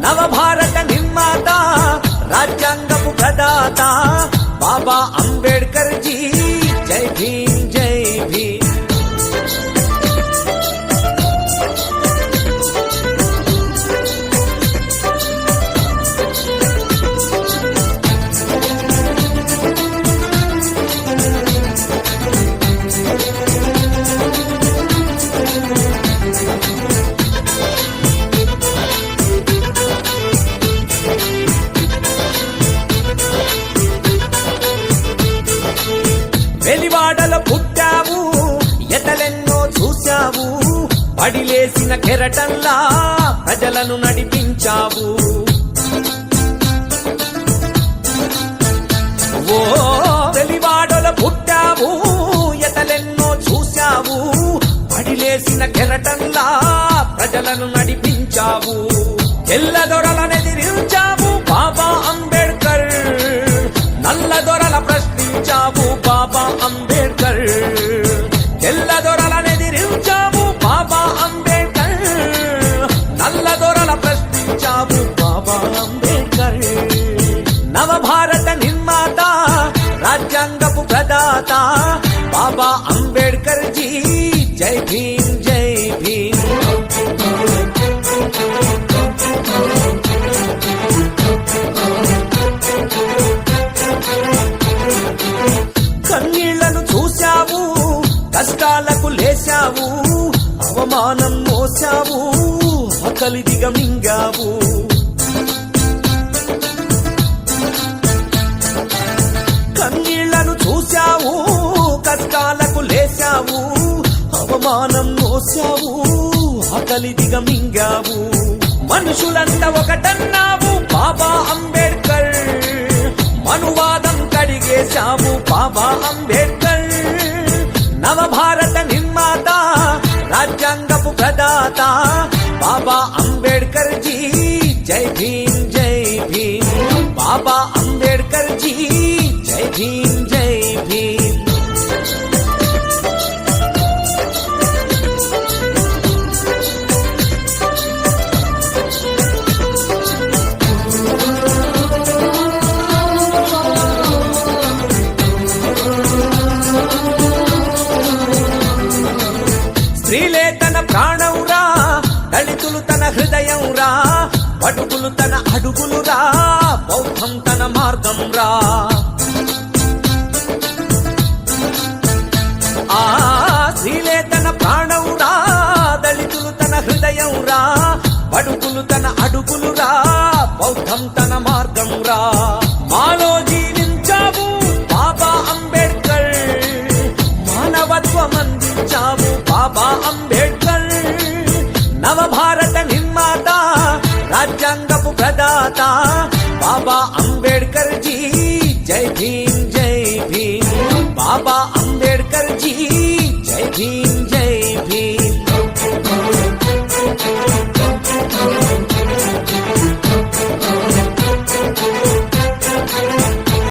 నవభారత నిర్మాత రాజ్యాంగపు ప్రదాత బాబా అంబేడ్కర్ జీ జై భీమ్ జై భీమ్. వెలివాడల పుట్టావు ఎతలెన్నో చూశావు, పడిలేసిన కెరటంలా ప్రజలను నడిపించావు. ఓ వెలివాడల పుట్టావు ఎతలెన్నో చూశావు, పడిలేసిన కెరటంలా ప్రజలను నడిపించావు. తెల్లదొరలనెదిరించావు బాబా అంబేడ్కర్, నల్లదొరల ప్రశ్నించావు బాబా అంబేడ్కర్. తెల్లదొరలనెదిరించావు బాబా అంబేడ్కర్, నల్లదొరల ప్రశ్నించావు బాబా అంబేడ్కర్. నవభారత నిర్మాత రాజ్యాంగపు ప్రదాత బాబా అంబేడ్కర్ జీ జై భీమ్ జై భీమ్. కన్నీళ్లను చూశావు, కష్టాలకు లేశావు, అవమానం మోసావు, ఆకలి దిగమింగావు. కన్నీళ్లను చూశావు, కష్టాలకు లేశావు, అవమానం మోసావు, ఆకలి దిగమింగావు. మనుషులంతా ఒకటన్నావు బాబా అంబేడ్కర్, మనువాదం కడిగేశావు బాబా అంబేడ్కర్. నవభారత నిర్మాత రాజ్యాంగపు ప్రదాత బాబా అంబేడ్కర్ జీ జై భీమ్ జై భీమ్. బాబా అంబేడ్కర్ జీ జై భీమ్ జై భీమ్. స్త్రీలే తన ప్రాణంరా, దళితులు తన హృదయంరా, బడుగులు తన అడుగులురా, బౌద్ధం తన మార్గంరా. ఆ స్త్రీలే తన ప్రాణంరా, దళితులు తన హృదయంరా, బడుగులు తన అడుగులురా, బౌద్ధం తన మార్గంరా. మాలో జీవించావు బాబా అంబేడ్కర్, మానవత్వం అందించావు బాబా అంబేడ్కర్. నవభారత నిర్మాత రాజ్యాంగపు ప్రదాత బాబా అంబేడ్కర్ జీ జై భీమ్ జై భీమ్. బాబా